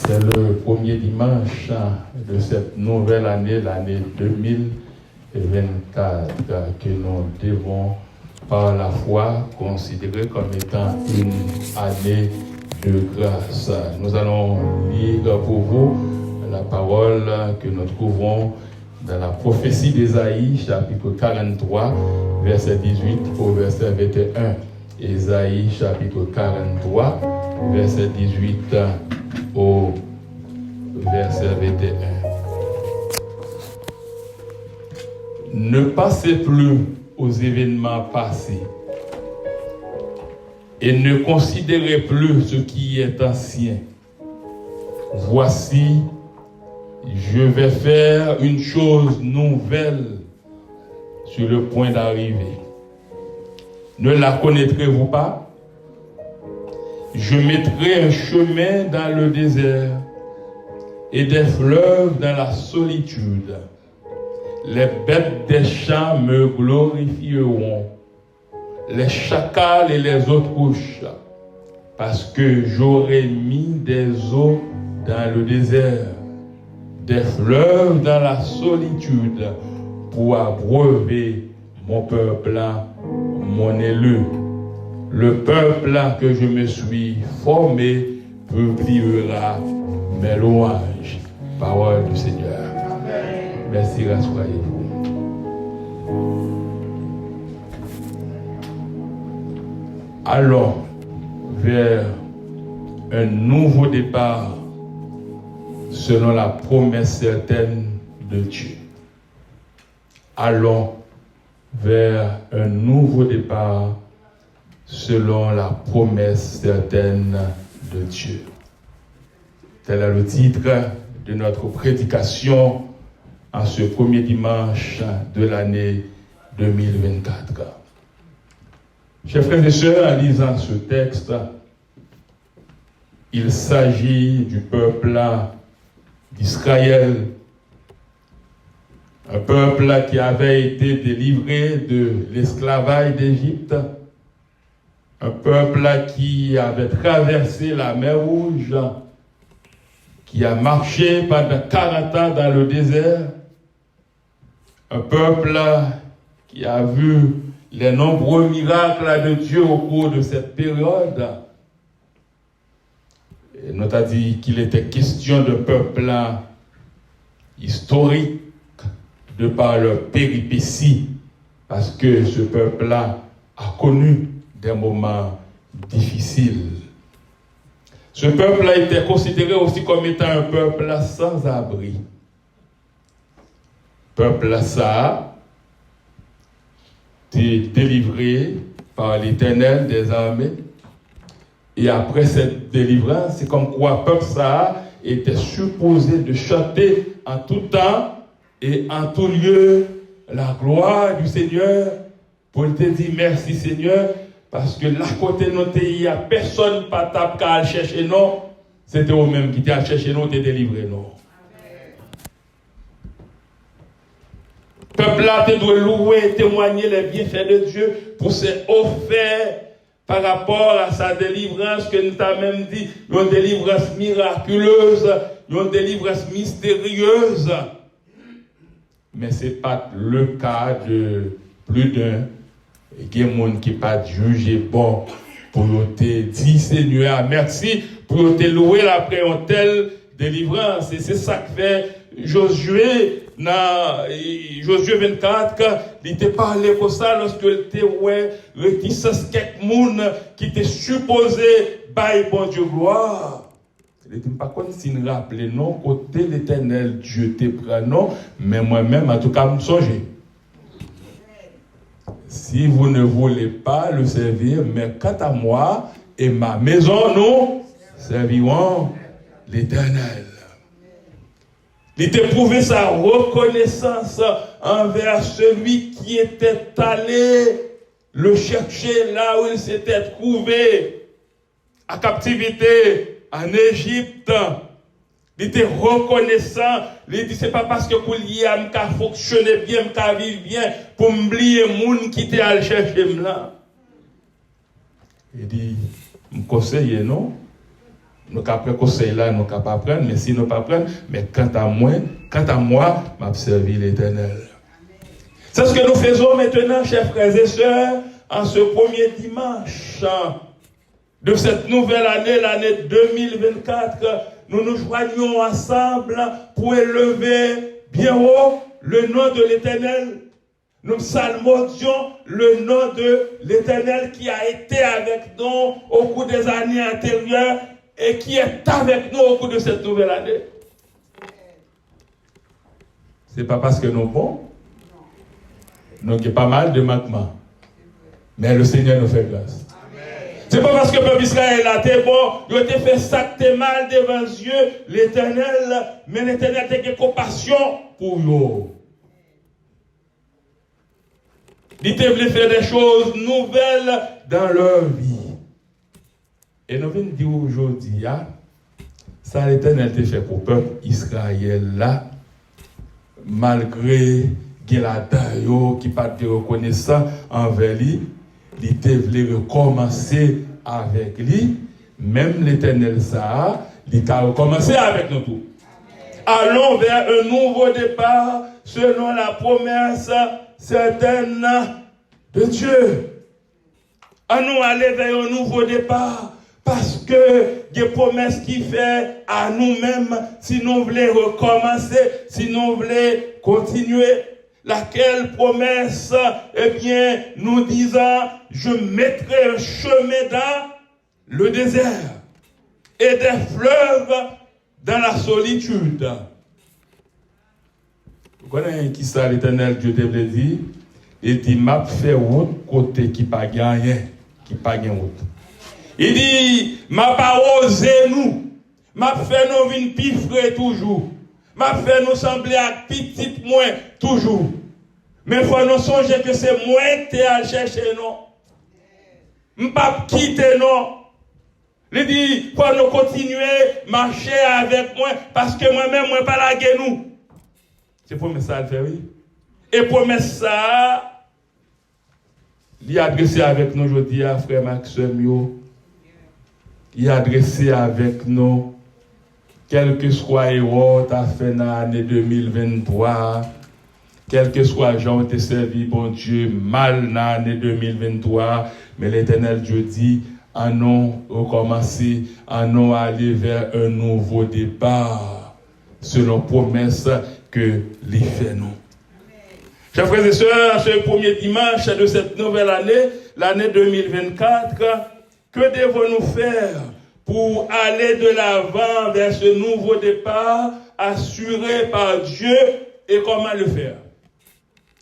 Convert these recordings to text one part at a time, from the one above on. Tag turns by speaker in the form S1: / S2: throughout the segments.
S1: C'est le premier dimanche de cette nouvelle année, l'année 2024, que nous devons, par la foi, considérer comme étant une année de grâce. Nous allons lire pour vous la parole que nous trouvons dans la prophétie d'Ésaïe, chapitre 43, verset 18 au verset 21. Ésaïe, chapitre 43, verset 18 au verset 21. Ne passez plus aux événements passés et ne considérez plus ce qui est ancien. Voici, je vais faire une chose nouvelle sur le point d'arriver. Ne la connaîtrez-vous pas? Je mettrai un chemin dans le désert et des fleuves dans la solitude. Les bêtes des champs me glorifieront, les chacals et les autruches, parce que j'aurai mis des eaux dans le désert, des fleuves dans la solitude, pour abreuver mon peuple, mon élu. Le peuple que je me suis formé publiera mes louanges. Parole du Seigneur. Amen. Merci, rassoyez-vous. Allons vers un nouveau départ selon la promesse certaine de Dieu. Allons vers un nouveau départ selon la promesse certaine de Dieu. Tel est le titre de notre prédication en ce premier dimanche de l'année 2024. Chers frères et sœurs, en lisant ce texte, il s'agit du peuple d'Israël, un peuple qui avait été délivré de l'esclavage d'Égypte, un peuple qui avait traversé la mer Rouge, qui a marché pendant 40 ans dans le désert, un peuple qui a vu les nombreux miracles de Dieu au cours de cette période. Et nous avons dit qu'il était question de peuple historique de par leur péripéties, parce que ce peuple-là a connu des moments difficiles. Ce peuple a été considéré aussi comme étant un peuple sans abri. Peuple ça a été délivré par l'Éternel des armées. Et après cette délivrance, c'est comme quoi peuple ça était supposé de chanter en tout temps et en tout lieu la gloire du Seigneur pour te dire merci Seigneur, parce que là côté de notre pays, il n'y a personne pas tape qu'à chercher non, c'était eux-mêmes qui t'a cherché non, t'es délivré non. Peuple là, tu dois louer, témoigner les bienfaits de Dieu pour ses offerts par rapport à sa délivrance, que nous t'a même dit, une délivrance miraculeuse, une délivrance mystérieuse. Mais ce n'est pas le cas de plus d'un. Il y a des gens qui ne sont pas jugés bon pour te dire Seigneur, merci, pour te louer après une telle délivrance. Et c'est ça que fait Josué, dans Josué 24, quand il t'a parlé comme ça, lorsque il t'a réticence quelques personnes qui étaient supposés bailler bon Dieu gloire. Il n'était pas comme si nous rappelons non, côté l'Éternel, Dieu te prend non, mais moi-même, en tout cas, je me songe. Si vous ne voulez pas le servir, mais quant à moi et ma maison, nous servirons l'Éternel. Il t'a prouvé sa reconnaissance envers celui qui était allé le chercher là où il s'était trouvé, à captivité, en Égypte. Il était reconnaissant. Il dit, c'est pas parce que Kouliam a fonctionné bien, a vivre bien, pour m'oublier les gens qui étaient allés chercher là. Il dit, me conseille non? Nous avons conseil là, nous avons pas prendre, mais si nous pas prendre, mais quant à moi, m'a servi l'Éternel. C'est ce que nous faisons maintenant, chers frères et sœurs, en ce premier dimanche de cette nouvelle année, l'année 2024. Nous nous joignons ensemble pour élever bien haut le nom de l'Éternel. Nous psalmodions le nom de l'Éternel qui a été avec nous au cours des années antérieures et qui est avec nous au cours de cette nouvelle année. Ce n'est pas parce que nous sommes bons, nous avons pas mal de manquements, mais le Seigneur nous fait grâce. Ce n'est pas parce que le peuple Israël a été bon, il a été fait ça que mal devant Dieu, l'Éternel, mais l'Éternel a été compassion pour eux. Il voulait faire des choses nouvelles dans leur vie. Et nous venons dire aujourd'hui, ça l'Éternel a fait pour le peuple Israël là, malgré Giladayo qui pas de reconnaissant envers lui, il voulait recommencer avec lui, même l'Éternel ça, il a recommencé avec nous tous. Allons vers un nouveau départ selon la promesse certaine de Dieu. Allons aller vers un nouveau départ parce que des promesses qu'il fait à nous-mêmes si nous voulons recommencer, si nous voulons continuer. Laquelle promesse, eh bien, nous disons, je mettrai un chemin dans le désert et des fleuves dans la solitude. Vous connaissez qui ça, l'Éternel Dieu te dit? Il dit, m'a fait route côté qui pas rien, qui pas gagne route. Il dit, m'a pas osé nous, m'a fait nous vin pifrer toujours, m'a fait nous sembler à petit moins toujours. Mais il faut nous songer que c'est moi qui à chercher non. Je ne pas quitter non. Il dit, il faut nous continuer à marcher avec moi parce que moi-même, moi pas la nous. C'est pour ça le fait, oui. Et pour ça, il a adressé avec nous aujourd'hui à frère Maxime. Il a adressé avec nous, quel que soit l'erreur tu as fait dans l'année 2023, quel que soit Jean t'es servi, bon Dieu, mal dans l'année 2023, mais l'Éternel Dieu dit, allons recommencer, allons aller vers un nouveau départ, selon promesse que l'I fait nous. Chers frères et sœurs, ce premier dimanche de cette nouvelle année, l'année 2024, que devons-nous faire pour aller de l'avant vers ce nouveau départ assuré par Dieu et comment le faire?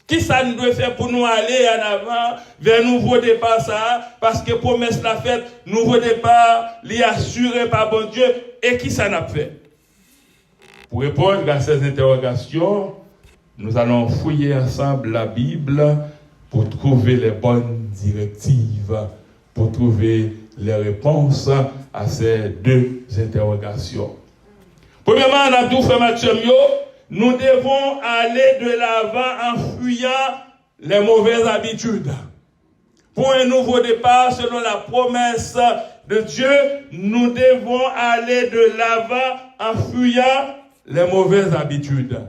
S1: Qui ça nous doit faire pour nous aller en avant vers un nouveau départ ça? Parce que promesse la faite, nouveau départ, l'y assuré par bon Dieu. Et qui ça n'a fait? Pour répondre à ces interrogations, nous allons fouiller ensemble la Bible pour trouver les bonnes directives, pour trouver les réponses à ces deux interrogations. Premièrement, on a tout fait Mathieu, nous devons aller de l'avant en fuyant les mauvaises habitudes. Pour un nouveau départ, selon la promesse de Dieu, nous devons aller de l'avant en fuyant les mauvaises habitudes.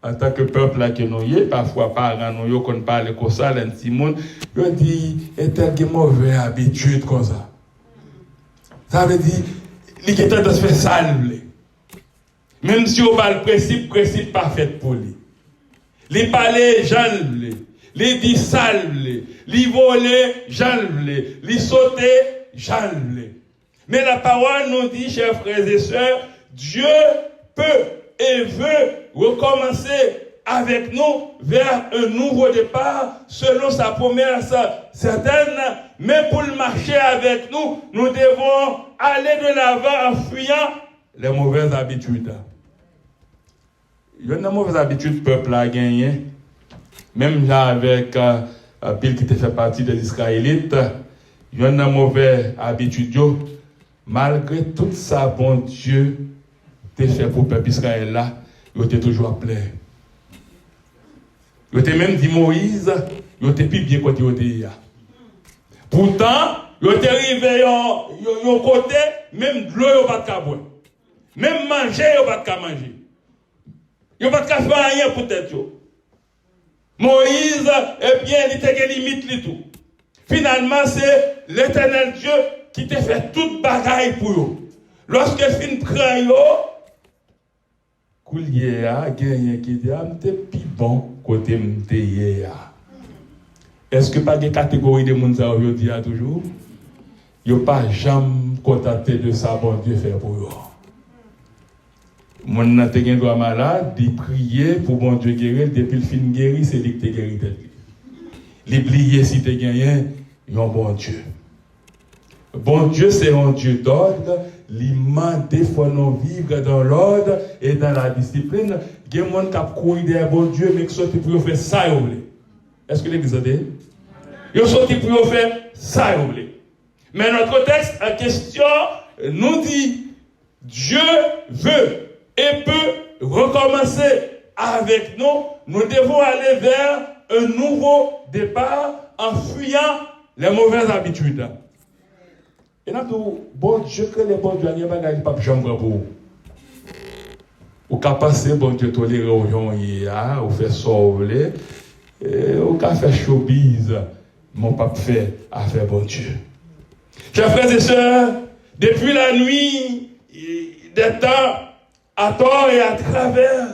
S1: En tant que peuple là que nous y est, parfois parents nous qu'on parle comme ça, les petits monde, ils disent et tel que mauvaise habitude comme ça. Ça veut dire il est temps de se faire sale. Même si on parle principe pas fait pour lui. Les parler j'enlève, les dit sale, les voler j'enlève, les sauter j'enlève. Mais la parole nous dit, chers frères et sœurs, Dieu peut et veut recommencer avec nous vers un nouveau départ selon sa promesse certaine. Mais pour le marcher avec nous, nous devons aller de l'avant en fuyant les mauvaises habitudes. Il y a une mauvaise habitude peuple a gagné. Même là avec Pile qui fait partie des Israélites, il y a une mauvaise habitude. Malgré tout ça, bon Dieu, t'es fait pour le peuple Israël là, il était toujours plein. Il était même dit Moïse, il était plus bien quand il était là. Pourtant, Yo te arrivé yon côté, même de l'eau yo pas de boire. Même manger yo pas de manger. Yo pas de faire rien pour tête yo. Moïse, eh bien, il était limite li tout. Finalement, c'est l'Éternel Dieu qui te fait toute bagaille pour eux. Lorsque fin prend yo, koulier a gagné qui dit m'te pi bon côté m'te hier. Est-ce que pas des catégories de monde ça aujourd'hui a toujours? Yo pas jamais contenté de ça bon Dieu fait pour eux. Mon n'a te gen droit malade, dit prier pour bon Dieu guérir, depuis le fin guéri, c'est lui qui te guéri tête. Li plier si te gagné, yon bon Dieu. Bon Dieu, c'est un Dieu d'ordre, li mande des fois nous vivre dans l'ordre et dans la discipline. Il y a des gens qui ont couru derrière bon Dieu, mais qui sont pour faire ça. Est-ce que l'église a dit? Ils sont pour faire ça. Mais notre texte en question nous dit Dieu veut et peut recommencer avec nous. Nous devons aller vers un nouveau départ en fuyant les mauvaises habitudes. Et là, bon Dieu, que les bons Dieu, il n'y a pas de pape jambe pour vous. Ou qu'à passer, bon Dieu, tolérer aux gens, ou faire sauver, ou qu'à faire showbiz, mon pape fait à faire bon Dieu. Chers frères et sœurs, depuis la nuit des temps, à tort et à travers,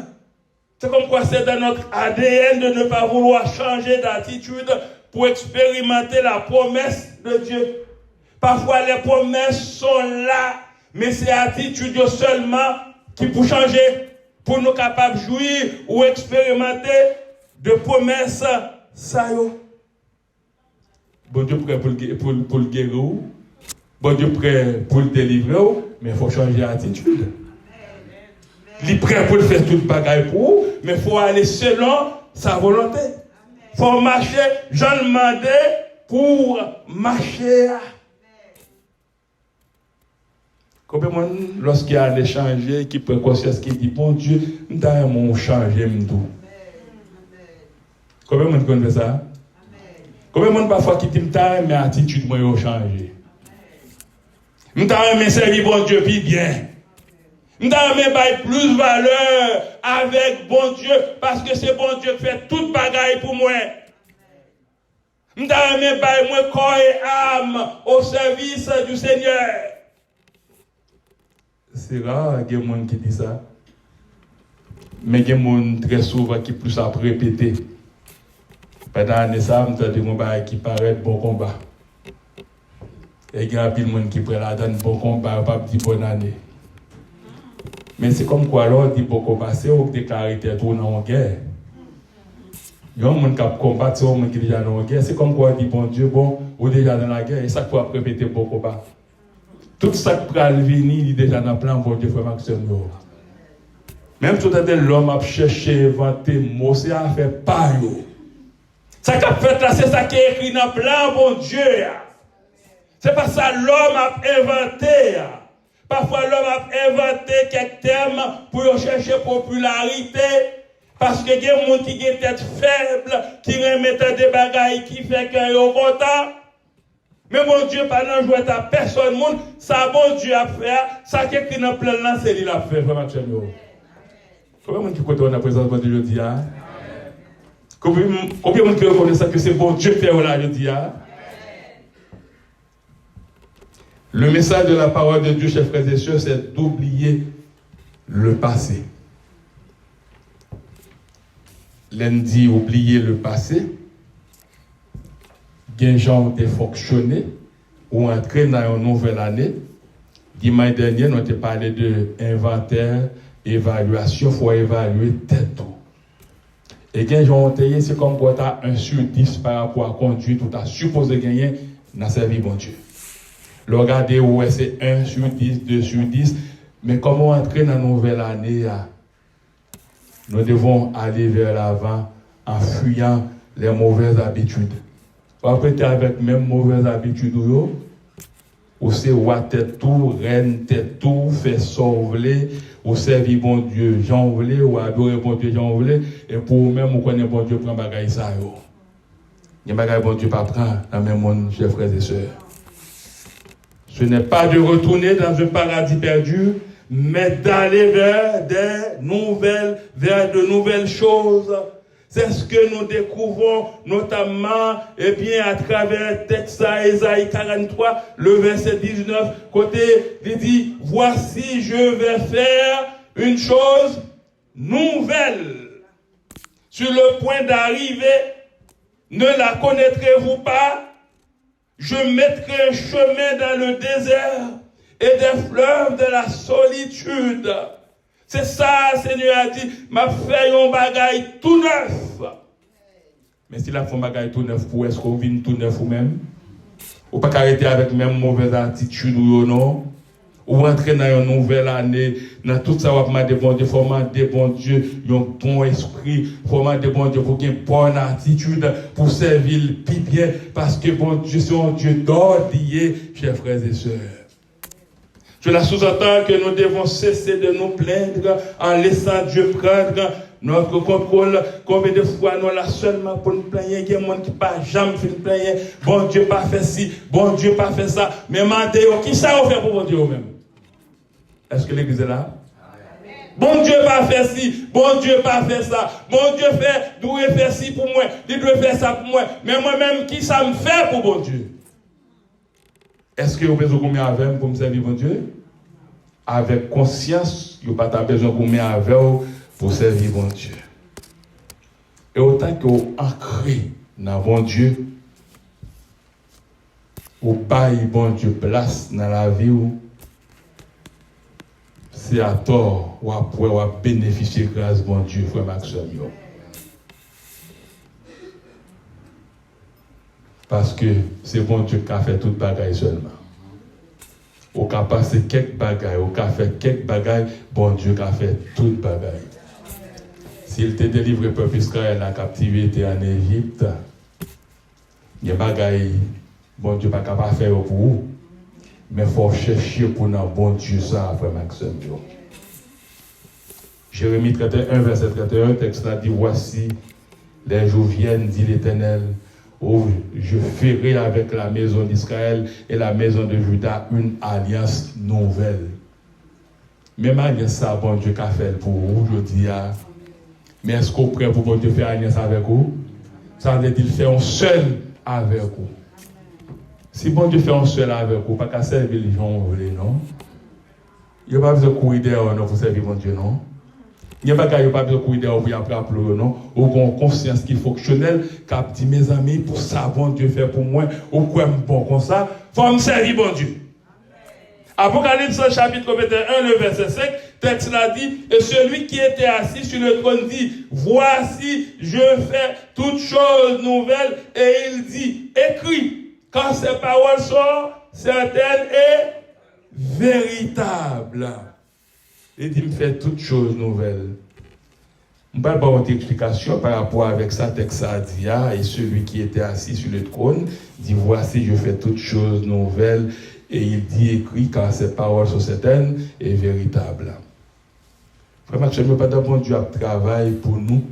S1: c'est comme quoi c'est dans notre ADN de ne pas vouloir changer d'attitude pour expérimenter la promesse de Dieu. Parfois les promesses sont là, mais c'est l'attitude seulement qui peut changer pour nous capables de jouir ou expérimenter de promesses. Ça y est. Bon Dieu prêt pour le guérir, bon Dieu prêt pour le délivrer, mais il faut changer d'attitude. Il est prêt pour le faire toute bagaille pour vous, mais il faut aller selon sa volonté. Il faut marcher, j'en demandais pour marcher. Combien de monde, lorsqu'il y a un échange, qui prend conscience, qui dit, bon Dieu, nous avons changé, tout. Combien de monde connaît ça? Combien de monde parfois qui dit, nous avons mes attitudes, moi, ont changé. Nous avons servi bon Dieu, puis bien. Nous avons plus valeur avec bon Dieu, parce que c'est bon Dieu qui fait toute bagaille pour moi. Nous avons moi corps et âme au service du Seigneur. C'est rare qu'il y ait des gens qui disent ça. Mais il y a des gens très souvent qui plus à répéter. Pendant l'année, ça, nous avons des gens qui paraissent bon combat. Et il y a des gens qui prennent la donne bon combat, pas dire bonne année. Mais c'est comme quoi alors, dit bon combat, c'est au déclarer tout dans la guerre. Il y a des gens qui combattent, c'est des gens qui sont déjà dans la guerre. C'est comme quoi dit bon Dieu, bon, ou déjà dans la guerre, et ça faut répéter bon combat. Tout ça qui peut venir, il est déjà dans le plan pour Dieu, frère Maxime. Même tout à l'heure, l'homme a cherché, inventé, mot, c'est à faire pas. Ça qui a fait là, c'est ça qui est écrit dans le plan pour Dieu. C'est pas ça l'homme a inventé. Parfois, l'homme a inventé quelques termes pour chercher popularité. Parce que il y a des gens qui ont tête faible, qui remettent des bagailles qui fait qu'ils sont contents. Mais mon Dieu, pas dans jouer à personne, ça bon Dieu a fait, ça qui est écrit dans le plan là, c'est lui l'a fait, vraiment. Combien de gens qui côtoient la présence de Dieu aujourd'hui? Combien de gens qui reconnaissent ça que c'est bon Dieu fait là aujourd'hui? Le message de la parole de Dieu, chers frères et sœurs, c'est d'oublier le passé. Lundi, oublier le passé. Des gens ont fonctionné ou entré dans une nouvelle année. Dimanche dernier, nous avons parlé de inventaire, évaluation, il faut évaluer tête. Et des gens ont été, c'est comme pour tu as 1 sur 10 par rapport à conduire, tout à supposé gagner dans sa vie, bon Dieu. Le regarder où c'est 1 sur 10, 2 sur 10, mais comment entrer dans la nouvelle année, nous devons aller vers l'avant en fuyant les mauvaises habitudes. Après, tu avec même mauvaise habitude, ou c'est ou tête tout, reine tête tout, fait sauver, ou servir bon Dieu, j'en voulais, ou adorer bon Dieu, j'en voulais, et pour même, ou connaître bon Dieu, prendre bagaille ça, yo. Il y a bagaille bon Dieu pas prendre dans le même monde, chers frères et sœurs. Ce n'est pas de retourner dans un paradis perdu, mais d'aller vers de nouvelles choses. C'est ce que nous découvrons notamment à travers le texte à Ésaïe 43, le verset 19, côté, il dit, voici je vais faire une chose nouvelle. Sur le point d'arriver, ne la connaîtrez-vous pas? Je mettrai un chemin dans le désert et des fleuves de la solitude. C'est ça, Seigneur a dit, m'a fait un bagage tout neuf. Mais si la fait un bagage tout neuf, pour est-ce qu'on vient tout neuf ou même? Ou pas arrêter avec même mauvaise attitude ou non? Ou rentrer dans une nouvelle année, dans tout ça, on va demander bon Dieu, faut demander bon Dieu, un bon esprit, faut demander bon Dieu pour qu'il y ait une bonne attitude, pour servir le plus bien, parce que bon Dieu, c'est un Dieu d'ordre, chers frères et sœurs. Cela sous-entend que nous devons cesser de nous plaindre en laissant Dieu prendre notre contrôle. Combien de fois nous là seulement pour nous plaindre, il y a des gens qui ne pas jamais fait nous plaindre. Bon Dieu pas fait ci, bon Dieu pas fait ça. Mais mandez-vous, qui ça vous fait pour bon Dieu même? Est-ce que l'église est là? Bon Dieu pas fait ci, bon Dieu pas fait ça. Bon Dieu doit faire ci pour moi, il doit faire ça pour moi. Mais moi-même, qui ça me fait pour bon Dieu? Est-ce que vous avez besoin de combien avec pour me servir bon Dieu? Avec conscience, vous n'avez pas besoin de combien avec pour servir bon Dieu. Et autant que vous ancrez dans bon Dieu, vous baillez bon Dieu place dans la vie, c'est à tort ou à pouvoir bénéficier grâce bon Dieu, frère Maxime. Parce que c'est bon Dieu qui a fait toute bagaille seulement. Au cas passé quelques bagailles, au cas fait quelques bagailles, bon Dieu qui a fait toute bagaille. S'il t'a délivré le peuple Israël la captivité en Égypte, il y a bagaille, bon Dieu pas capable de faire pour vous. Mais il faut chercher pour nous, bon Dieu, ça, frère Maxime. Jérémie 31, verset 31, texte là dit, voici, les jours viennent, dit l'Éternel, où je ferai avec la maison d'Israël et la maison de Juda une alliance nouvelle. Même alliance ça, bon Dieu, qu'a fait pour vous, je dis, mais est-ce qu'on est prêt pour bon Dieu faire alliance avec vous? Ça veut dire faire un seul avec vous. Si bon Dieu fait un seul avec vous, pas qu'à servir les gens, non? Il n'y a pas besoin de courir dehors pour servir mon Dieu, non? Il n'y a pas besoin de courir dehors pour appeler pleurer, non? Ou qu'on conscience qui est fonctionnelle, qui a dit, mes amis, pour ça, bon Dieu fait pour moi, ou quoi bon comme ça, il faut me servir, bon Dieu. Apocalypse chapitre 21, le verset 5, texte l'a dit, et celui qui était assis sur le trône dit, voici, je fais toutes choses nouvelles, et il dit, écris, quand ces paroles sont certaines et véritables. Il dit, me fait toutes choses nouvelles. Je ne vais pas avoir une explication par rapport avec ça, texte à Dia, et celui qui était assis sur le trône dit, voici, je fais toutes choses nouvelles. Et il dit, écrit, car ces paroles sont certaines et véritables. Vraiment, je ne veux pas d'un bon Dieu à travail pour nous.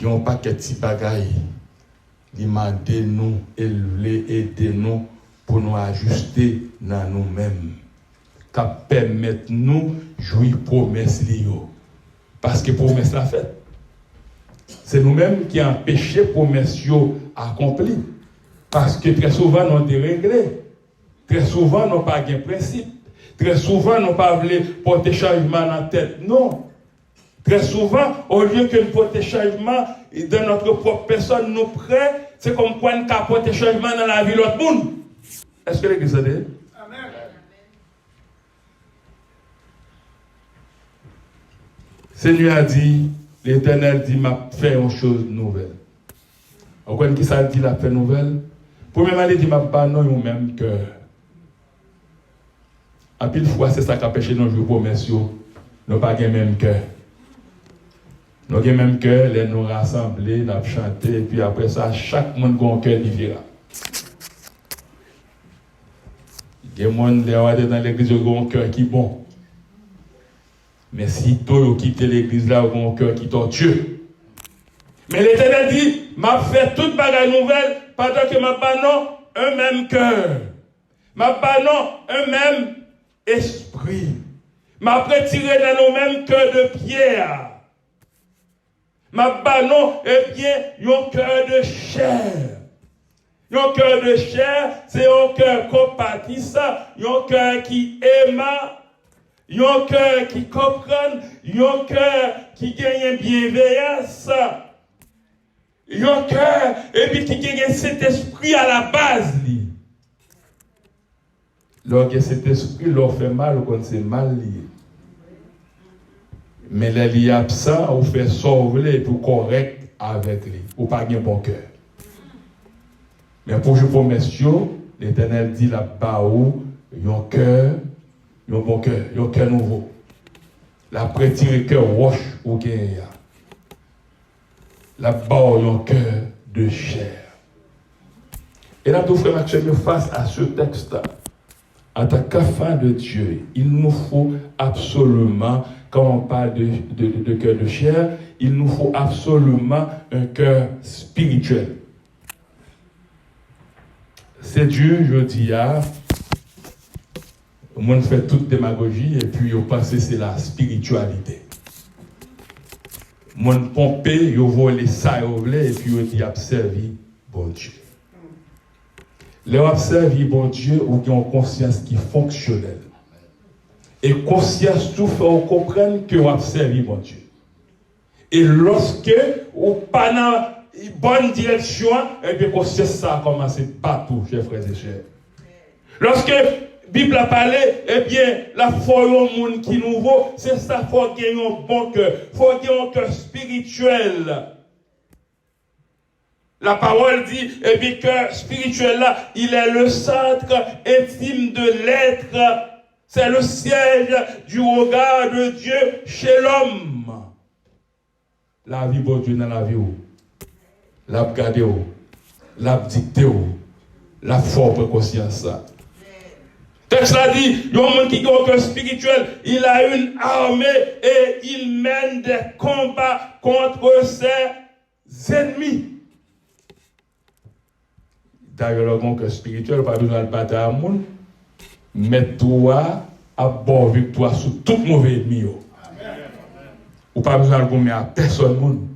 S1: Il n'y a pas de petits bagailles. Demandez nous, aidez-nous pour nous ajuster dans nous-mêmes. Qui permettre nous de jouir promesse liée. Parce que promesse la fait. C'est nous-mêmes qui empêchons promesse accomplie. Parce que très souvent, nous sommes déréglés. Très souvent, nous n'avons pas de principe. Très souvent, nous n'avons pas voulu porter changement dans la tête. Non. Très souvent, au lieu que nous porter changement dans notre propre personne, nous prêts, c'est comme quoi nous porter changement dans la vie de l'autre monde. Est-ce que l'église a dit? Amen. Seigneur a dit, l'Éternel dit, m'a fait une chose nouvelle. Vous comprenez qui ça dit la fait nouvelle? Premièrement, il dit, m'a pas non au même cœur. En pile fois, c'est ça qui a péché nos jours commerciaux. Nous n'avons pas le même cœur. Nous avons le même cœur, les nous rassembler, nous chanter, et puis après ça, chaque monde a un cœur différent. Il y a des gens qui dans l'église qui ont un cœur qui est bon. Mais si toi, qui quitte l'église là, vous avez un cœur qui tortue. Mais l'Éternel dit, m'a fait toute bagarre nouvelle pendant que m'a pas non un même cœur. M'a pas non, un même esprit. M'a retiré dans nos mêmes cœurs de pierre. M'a pas non, eh bien, un cœur de chair. Un cœur de chair, c'est un cœur compatissant, un cœur qui aime, un cœur qui comprend, un cœur qui gagne bienveillance, un cœur et puis qui gagne cet esprit à la base. Lorsque cet esprit leur fait mal, quand c'est mal lié. Mais les liés absents, on fait sauver pour correct avec lui, ou pas un bon cœur. Mais pour je promesse, l'Éternel dit là-bas où un cœur, un bon cœur, un cœur nouveau. La prétire cœur roche ou gagne. Là-bas un cœur de chair. Et là, tout frère Maxime, face à ce texte, en tant qu'enfant de Dieu, il nous faut absolument, quand on parle de cœur de chair, il nous faut absolument un cœur spirituel. C'est Dieu, je dis, le monde fait toute démagogie et puis on pense que c'est la spiritualité. Le monde pompe, il vole ça et puis on dit observer bon Dieu. Les observer bon Dieu, ou qui ont conscience qui est fonctionnelle. Et conscience tout fait on comprenne que on observe bon Dieu. Et lorsque on pas dans bonne direction, et bien conscience ça a commencé partout, chers frères et sœurs. Lorsque la Bible a parlé, eh bien, la foi au monde qui est nouveau, c'est ça, il faut gagner un bon cœur, il faut gagner un cœur spirituel. La parole dit, eh bien, cœur spirituel là, il est le centre intime de l'être. C'est le siège du regard de Dieu chez l'homme. La vie de Dieu dans la vie, la garder, la dicter, la force conscience. Texte l'a dit, il y a un monde qui a un cœur spirituel, il a une armée et il mène des combats contre ses ennemis. D'ailleurs, le cœur spirituel, pas besoin de battre à monde. Mets-toi à bord victoire sur tout mauvais ennemi. Ou pas besoin de mettre à personne.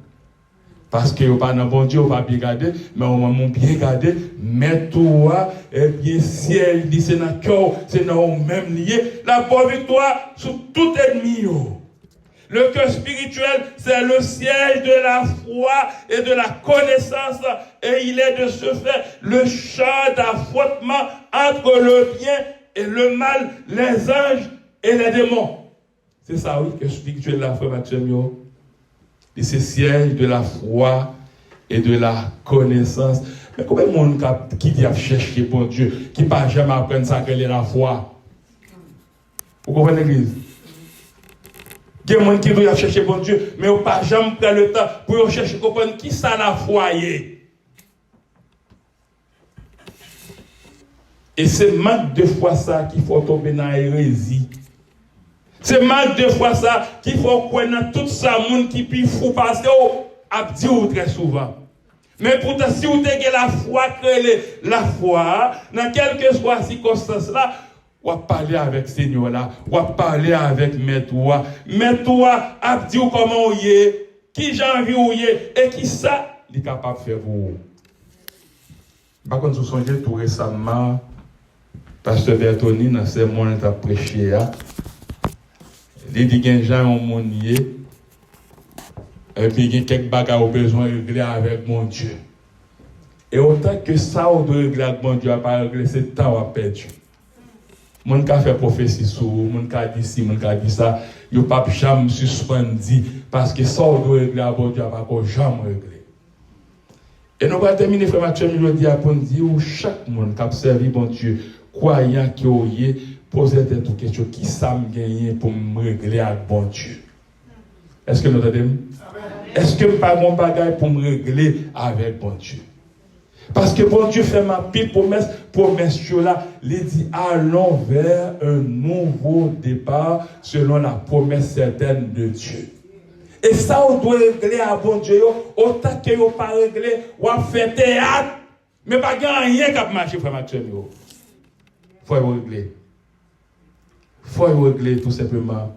S1: Parce que vous pas dans bon Dieu, vous pas bien garder, mais au moment bien garder, mets-toi, et bien, ciel, dit c'est dans le cœur, c'est dans le même lié, la bonne victoire sur tout ennemi. Le cœur spirituel, c'est le siège de la foi et de la connaissance, et il est de ce fait le champ d'affrontement entre le bien et le mal, les anges et les démons. C'est ça, oui, que spirituel la foi, Maxime. Et c'est siège de la foi et de la connaissance. Mais combien de monde qui dit chercher bon Dieu, qui ne peut jamais apprendre ça qu'elle est la foi? Vous comprenez l'église? Il y a des gens qui doivent chercher bon Dieu, mais ils ne peut jamais prendre le temps pour chercher comprendre qui ça la foi est. Et c'est manque de foi ça qu'il faut tomber dans l'hérésie. C'est manque de foi ça qu'il faut connaître tout ça, monde qui puis fou parce que a dit très souvent. Mais pourtant, si vous avez la foi, la foi, dans quelque soit circonstance là, ou à parler avec Seigneur là, ou à parler avec Maître, a dit comment vous est, qui j'ai envie vous est, et qui ça, il est capable de faire pour vous. Par contre, vous songez tout récemment, Pasteur Bertoni, dans ce monde, il a prêché. Il dit qu'il y a un monier, et puis il y a quelques bagages au besoin de régler avec mon Dieu. Et autant que ça, on doit régler avec mon Dieu, à pas régler, c'est le temps à perdre. Mon qui a fait prophétie sur mon qui a dit ci, mon qui a dit ça, il n'y a pas jamais suspendu, parce que ça, on doit régler avec mon Dieu, à pas jamais régler. Et nous allons terminer, frère Mathieu, je dis à pour dire, chaque monde qui a servi mon Dieu, croyant qu'il y a poser des questions qui savent gagner pour me régler avec bon Dieu. Est-ce que nous entendons? Est-ce que pas mon bagage pour me régler avec bon Dieu? Parce que bon Dieu fait ma pile promesse là, il dit allons vers un nouveau départ selon la promesse certaine de Dieu. Et ça, on doit régler à bon Dieu, autant que vous pas régler, on fait théâtre Mais pas rien qui a marché, frère Maxime. Il faut régler. Il faut régler tout simplement.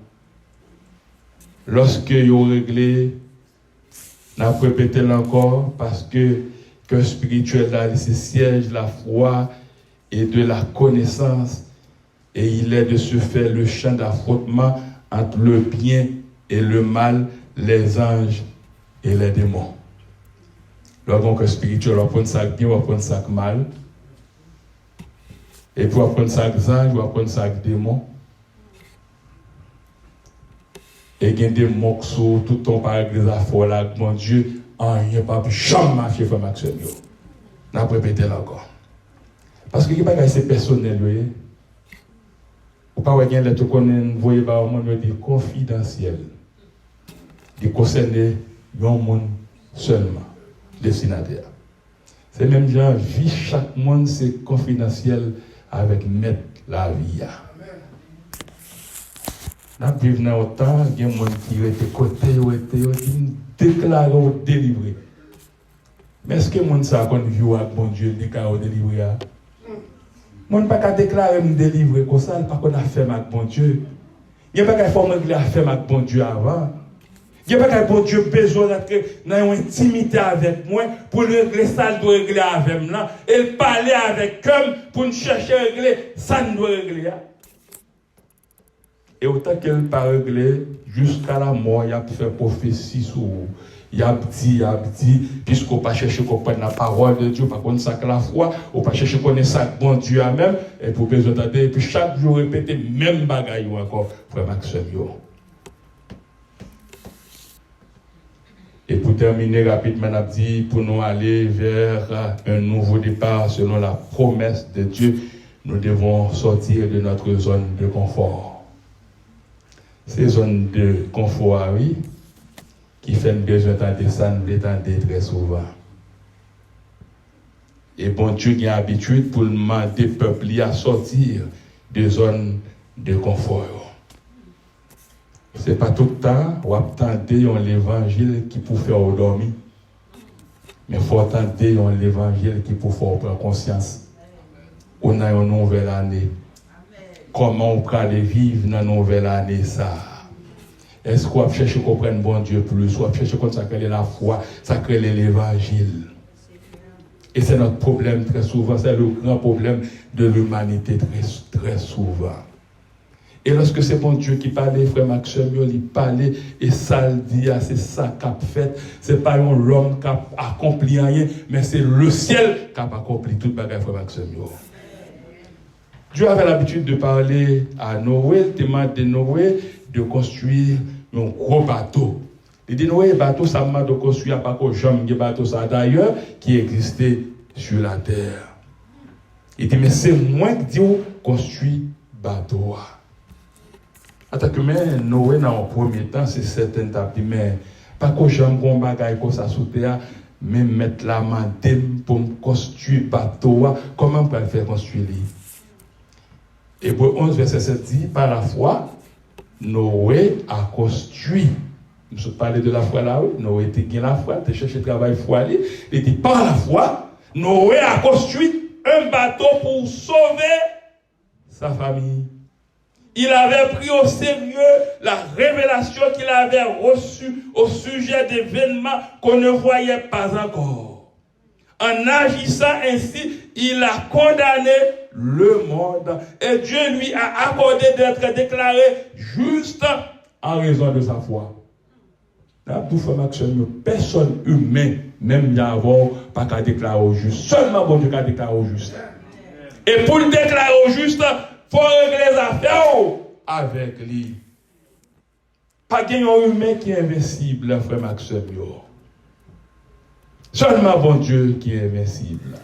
S1: Lorsque vous réglez, n'a répété encore parce que cœur spirituel là, c'est siège de la foi et de la connaissance, et il est de se faire le champ d'affrontement entre le bien et le mal, les anges et les démons. Lorsqu'on cœur spirituel, on va prendre ça bien, on va prendre ça mal, et puis on va prendre ça ange, on va prendre ça démon. Et il y a des mots sur tout ton par les affaires là, mon Dieu, il n'y a pas pu jamais marcher, frère Maxime. On a répété là encore. Parce que il n'y a pas de personnel, vous voyez. Ou pas, vous voyez, par un monde confidentiel. Qui concerne un monde seulement, destinataire. C'est même genre, vie chaque monde, c'est confidentiel avec mettre la vie. Dans le vivre dans le temps, il y a des gens qui ont été côté, déclarés ou délivrés. Mais est-ce que les gens savent qu'on vit avec bon Dieu, déclaré ou délivré? Les gens ne peuvent pas déclarer ou délivrer comme ça, parce qu'on a fait avec bon Dieu. Il n'y a pas qu'à faire régler affaire avec bon Dieu avant. Il n'y a pas qu'à bon Dieu besoin d'être dans une intimité avec moi pour régler ça, il doit régler avec moi. Et parler avec eux pour nous chercher à régler ça, il doit régler. Et autant qu'elle n'a pas réglé, jusqu'à la mort, il a fait prophétie sur vous. Il a dit, puisqu'on ne pas chercher à comprendre la parole de Dieu, par contre, ça que la foi, on ne pas chercher à connaître ça bon Dieu à même, et pour besoin d'aider, et puis chaque jour répéter même bagaille encore, frère Maxime. Et pour terminer rapidement, on a dit, pour nous aller vers un nouveau départ selon la promesse de Dieu, nous devons sortir de notre zone de confort. Ces zones de confort, oui, qui fait besoin d'entendre ça, nous l'étendre très souvent. Et bon Dieu a l'habitude pour demander au peuple à sortir de zones de confort. Ce n'est pas tout le temps, on attend l'évangile qui peut faire dormir. Mais il faut attendre l'évangile qui peut faire prendre conscience. On a une nouvelle année. Comment on peut aller vivre dans la nouvelle année ça? Est-ce qu'on va chercher à comprendre bon Dieu plus? Ou on va chercher à sacrer la foi, sacrer l'évangile? Et c'est notre problème très souvent, c'est le grand problème de l'humanité très souvent. Et lorsque c'est bon Dieu qui parlait, frère Maxime, il parlait, et ça le dit, c'est ça qu'a fait. C'est pas l'homme qui a accompli rien, mais c'est le ciel qui a accompli tout le bagage, frère Maxime. Dieu avait l'habitude de parler à Noé, le thème de Noé, de construire un gros bateau. Il dit Noé, bateau, ça m'a de construire pas que jamais bateau ça d'ailleurs qui existait sur la terre. Il dit mais c'est moi qui dis construire bateau. Attends que mais Noé dans le premier temps c'est certain t'as mais pas que jamais bon bagaille comme ça sous terre mais mettre la main pour construire bateau comment on peut faire construire. Hébreux 11, verset 7 dit, par la foi, Noé a construit. Je parlais de la foi là, oui. Noé était bien la foi, il cherché travail foi. Il dit, par la foi, Noé a construit un bateau pour sauver sa famille. Il avait pris au sérieux la révélation qu'il avait reçue au sujet d'événements qu'on ne voyait pas encore. En agissant ainsi, il a condamné le monde et Dieu lui a accordé d'être déclaré juste en raison de sa foi. Personne humain, même Yahweh, pas qu'à déclarer au juste. Seulement bon Dieu qu'à déclarer au juste. Et pour le déclarer au juste, il faut régler les affaires avec lui. Pas qu'il y ait un humain qui est invincible, frère Maxime. Seulement bon Dieu qui est invincible.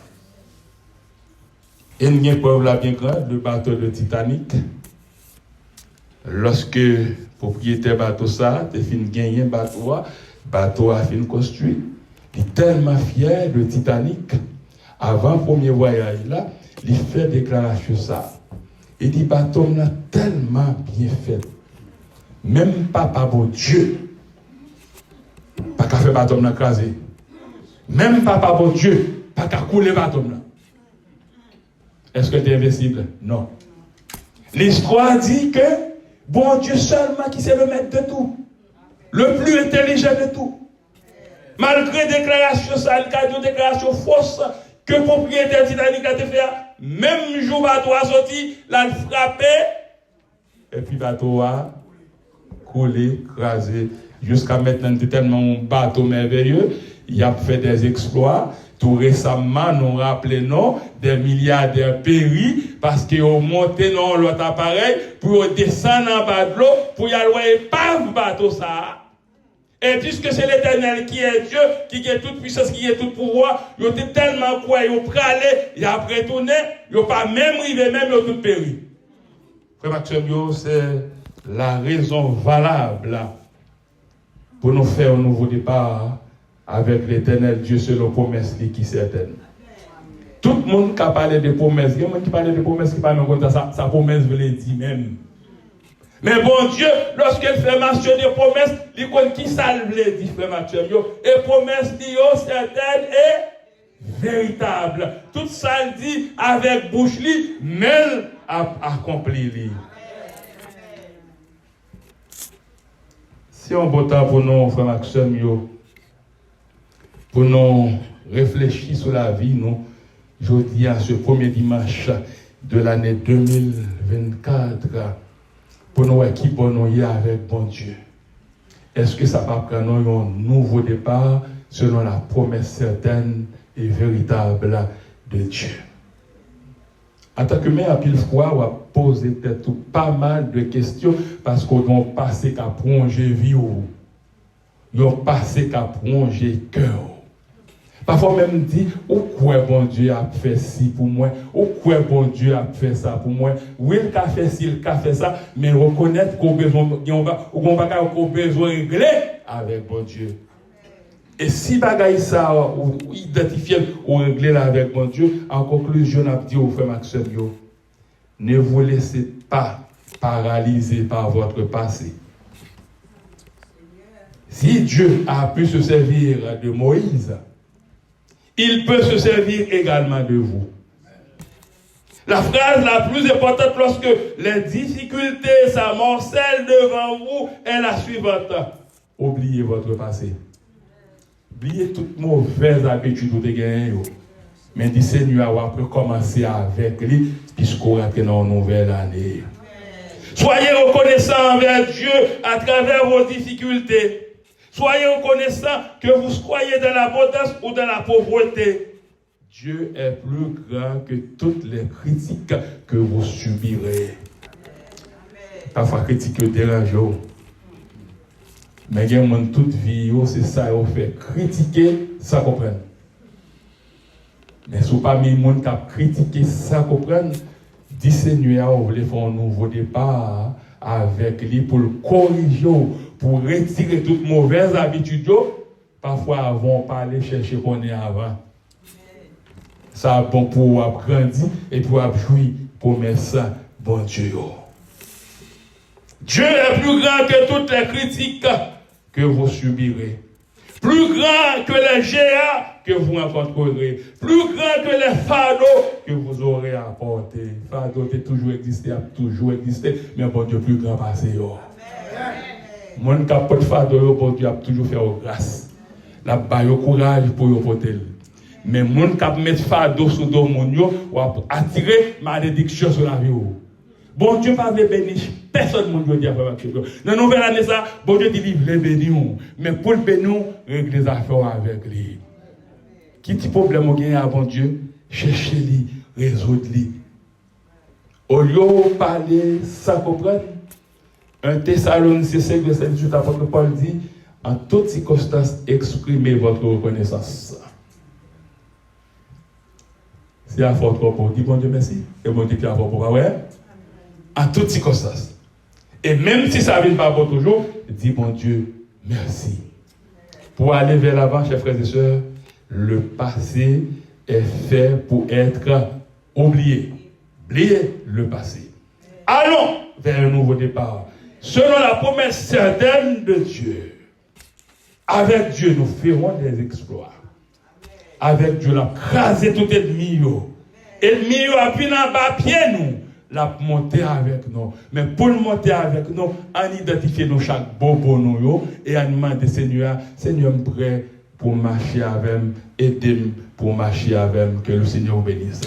S1: Et il y a une preuve là bien grande, le bateau de Titanic. Lorsque le propriétaire bateau ça, il fin gagner bateau a fin construit. Il est tellement fier de Titanic. Avant le premier voyage là, il fait déclaration ça. Il dit bateau là tellement bien fait. Même papa bon Dieu, pas qu'à faire bateau là crasé. Même papa bon Dieu, pas Pas qu'à couler bateau là. Est-ce que c'est invincible? Non. L'histoire dit que bon Dieu seulement qui sait le maître de tout. Le plus intelligent de tout. Malgré déclaration sale, déclaration fausse, que propriétaire Titanic a fait, même jour bateau a sorti, l'a frappé, et puis bateau a coulé, crasé. Jusqu'à maintenant, c'est tellement un bateau merveilleux, il a fait des exploits. Tout récemment, nous rappelons des milliardaires péris parce qu'ils ont monté dans l'autre appareil pour descendre en bas de l'eau, pour y aller épave bateau ça. Et puisque c'est l'Éternel qui est Dieu, qui a toute puissance, qui a tout pouvoir, ils ont tellement quoi, ils ont pralé, ils ont retourné, ils n'ont pas même arrivé, même ils ont tout péri. Frère Maxime, c'est la raison valable pour nous faire un nouveau départ avec l'Éternel Dieu selon la promesse qui est certaine. Tout le monde qui a parlé de promesses, il y a des gens qui parlent de promesses qui parlent de sa promesse veut le dire même. Mais bon Dieu, lorsqu'il fait mention des promesses, il connaît qui ça veut dire, frère Mathieu. Et promesses dit certaines et véritables. Tout ça il dit avec bouche li, mais accompli li. Si on beau temps pour nous, frère Maxime, pour nous réfléchir sur la vie, nous, je dis à ce premier dimanche de l'année 2024, pour nous qui pour nous y avec bon Dieu. Est-ce que ça va prendre un nouveau départ selon la promesse certaine et véritable de Dieu? En tant que mère, à pile fois, on va poser peut-être pas mal de questions parce qu'on va passer qu'à plonger vie, on va passer qu'à plonger cœur. Parfois même dit, quoi bon Dieu a fait ci pour moi, quoi bon Dieu a fait ça pour moi. Oui, il a fait ci, il a fait ça, mais reconnaître qu'on a besoin de régler avec bon Dieu. Et si bagaille ça, ou identifier ou régler avec mon Dieu, en conclusion, on a dit au frère Maxime, ne vous laissez pas paralyser par votre passé. Si Dieu a pu se servir de Moïse, il peut se servir également de vous. La phrase la plus importante lorsque les difficultés s'amoncellent devant vous est la suivante. Oubliez votre passé. Oubliez toute mauvaise habitude que vous avez gagnée. Mais dit Seigneur, on peut commencer avec lui, puisqu'on rentre dans une nouvelle année. Soyez reconnaissants envers Dieu à travers vos difficultés. Soyez reconnaissants que vous soyez dans l'abondance ou dans la pauvreté. Dieu est plus grand que toutes les critiques que vous subirez. Parfois, critiques dérangent. Mais il y a toute vie, c'est ça, on fait critiquer, ça comprendre. Mais si vous pas mis le monde qui a critiqué, ça comprendre, dit Seigneur, vous voulez faire un nouveau départ avec lui pour le corriger, pour retirer toute mauvaise habitude. Parfois, avant, pas aller chercher qu'on est avant. Ça a bon pour grandir et pour jouir pour mettre ça, bon Dieu. Dieu est plus grand que toutes les critiques que vous subirez. Plus grand que les géants que vous rencontrerez. Plus grand que les fardeaux que vous aurez à porter. Fardeau qui a toujours existé, mais bon Dieu plus grand passé. Mon qui a pas de fardeau, bon Dieu a toujours fait grâce. La baille au courage pour y porter. Mais mon qui a mis fardeau sur le monde, ou attirer malédiction sur la vie. Bon Dieu pas veut bénir personne, mon Dieu dit après ma question. Dans la nouvelle année, ça, bon Dieu dit les bénir. Mais pour le bénir, régler les affaires avec lui. Qui petit problème vous gagnez avant Dieu, cherchez-les, résoudez-les. Au lieu de parler sans comprendre, un Thessaloniciens 5, verset 18, l'apôtre Paul dit, en toute circonstance, exprimez votre reconnaissance. Si il y a fort trop pour dire bon Dieu merci, et bon Dieu qui a fort pour ouais. En toutes circonstances. Et même si ça ne vient pas pour toujours, dis bon Dieu, merci. Pour aller vers l'avant, chers frères et sœurs, le passé est fait pour être oublié. Oubliez le passé. Allons vers un nouveau départ. Selon la promesse certaine de Dieu. Avec Dieu, nous ferons des exploits. avec Dieu, l'a crasé tout ennemi. Ennemi a pu en bas pied nous. L'a monter avec nous. Mais pour le monter avec nous, on identifie nous chaque bobo nous et on demande Seigneur, Seigneur prêt pour marcher avec, aider pour marcher avec, que le Seigneur bénisse.